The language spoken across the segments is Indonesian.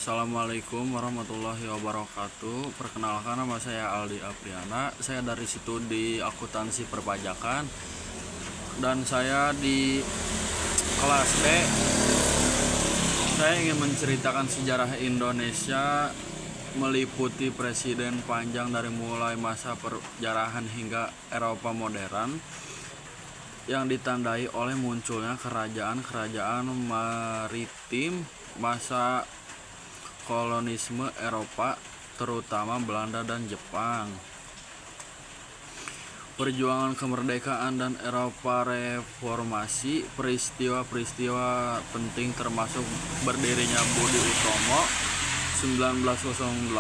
Assalamualaikum warahmatullahi wabarakatuh. Perkenalkan, nama saya Aldi Apriana. Saya dari Studi Akuntansi Perpajakan dan saya di kelas D. Saya ingin menceritakan sejarah Indonesia meliputi presiden panjang dari mulai masa perjarahan hingga Eropa modern yang ditandai oleh munculnya kerajaan-kerajaan maritim masa kolonisme Eropa, terutama Belanda dan Jepang. Perjuangan kemerdekaan dan Eropa reformasi, peristiwa-peristiwa penting termasuk berdirinya Budi Utomo 1908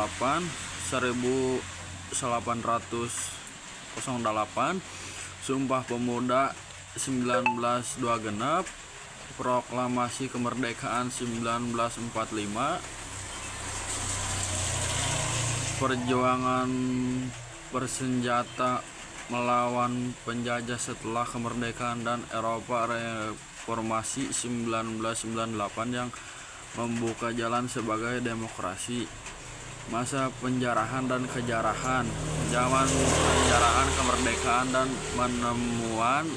1808, Sumpah Pemuda 1926, Proklamasi Kemerdekaan 1945, perjuangan bersenjata melawan penjajah setelah kemerdekaan dan Eropa reformasi 1998 yang membuka jalan sebagai demokrasi. Masa penjarahan dan kejarahan, zaman penjarahan, kemerdekaan dan penemuan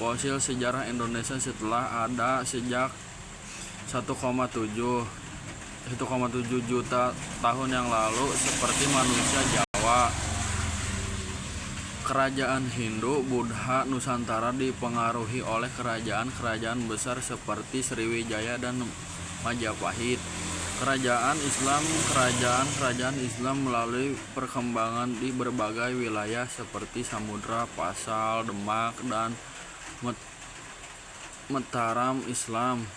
fosil sejarah Indonesia setelah ada sejak 1,7 juta tahun yang lalu, seperti manusia Jawa. Kerajaan Hindu Buddha Nusantara dipengaruhi oleh kerajaan-kerajaan besar seperti Sriwijaya dan Majapahit. Kerajaan Islam melalui perkembangan di berbagai wilayah seperti Samudra, Pasal, Demak, dan Mataram Islam.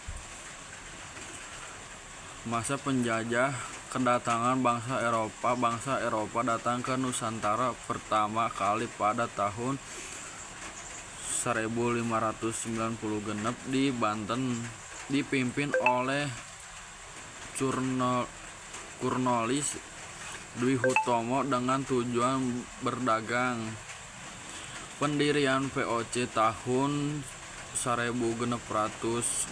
Masa penjajah, kedatangan bangsa Eropa datang ke Nusantara pertama kali pada tahun 1590 genep di Banten, dipimpin oleh Cornwallis Dwi Hutomo dengan tujuan berdagang. Pendirian VOC tahun 1602,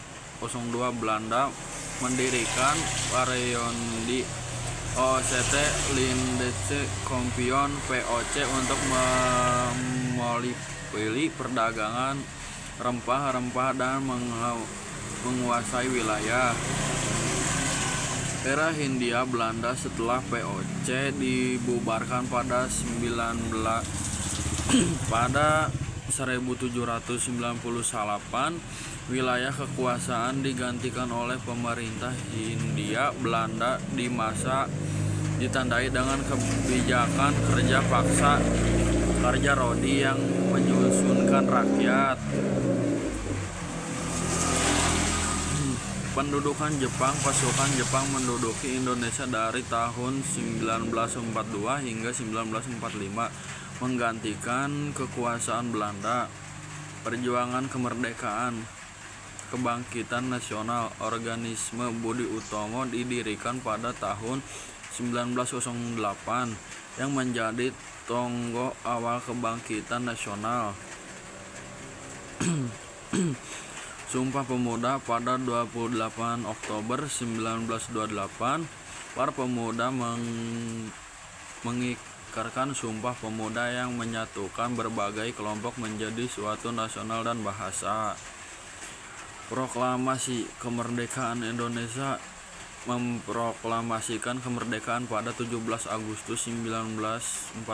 Belanda mendirikan Parleondi OCT Lindense Kompion VOC untuk memonopoli perdagangan rempah-rempah dan menguasai wilayah. Era Hindia Belanda setelah VOC dibubarkan pada 1798, wilayah kekuasaan digantikan oleh pemerintah Hindia Belanda di masa ditandai dengan kebijakan kerja paksa, kerja rodi yang menyusunkan rakyat. Pendudukan Jepang, pasukan Jepang menduduki Indonesia dari tahun 1942 hingga 1945, menggantikan kekuasaan Belanda. Perjuangan kemerdekaan, kebangkitan nasional, organisme Budi Utomo didirikan pada tahun 1908 yang menjadi tonggak awal kebangkitan nasional. Sumpah Pemuda pada 28 Oktober 1928, para pemuda mengikrarkan Sumpah Pemuda yang menyatukan berbagai kelompok menjadi suatu nasional dan bahasa. Proklamasi Kemerdekaan Indonesia memproklamasikan kemerdekaan pada 17 Agustus 1945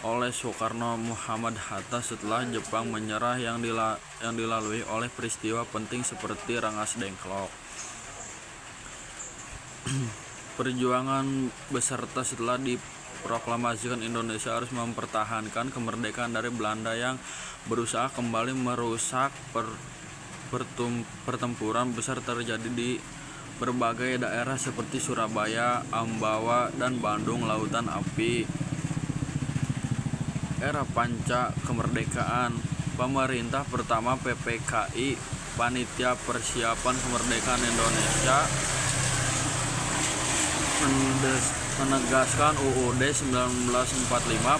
oleh Soekarno Muhammad Hatta setelah Jepang menyerah yang dilalui oleh peristiwa penting seperti Rangas Dengklok. Perjuangan beserta setelah diproklamasikan Indonesia harus mempertahankan kemerdekaan dari Belanda yang berusaha kembali merusak. Pertempuran besar terjadi di berbagai daerah seperti Surabaya, Ambawa, dan Bandung Lautan Api. Era Panca Kemerdekaan, pemerintah pertama PPKI, Panitia Persiapan Kemerdekaan Indonesia, menegaskan UUD 1945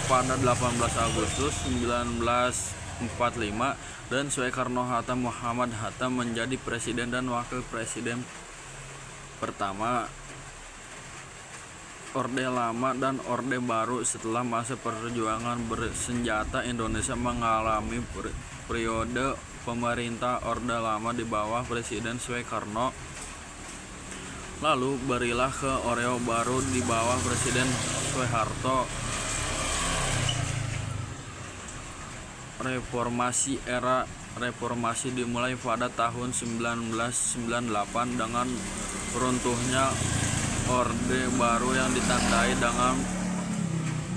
pada 18 Agustus 1945 dan Soekarno-Hatta Muhammad Hatta menjadi presiden dan wakil presiden Pertama, Orde Lama dan Orde Baru. Setelah masa perjuangan bersenjata, Indonesia mengalami periode pemerintah Orde Lama di bawah Presiden Soekarno. Lalu berilah ke Orde Baru di bawah Presiden Soeharto. Era reformasi dimulai pada tahun 1998 dengan runtuhnya Orde Baru yang ditandai dengan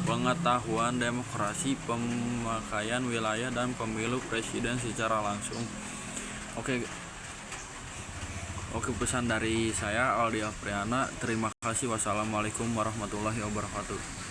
pengetahuan demokrasi, pemakaian wilayah, dan pemilu presiden secara langsung. Oke, pesan dari saya Aldi Afriana. Terima kasih. Wassalamualaikum warahmatullahi wabarakatuh.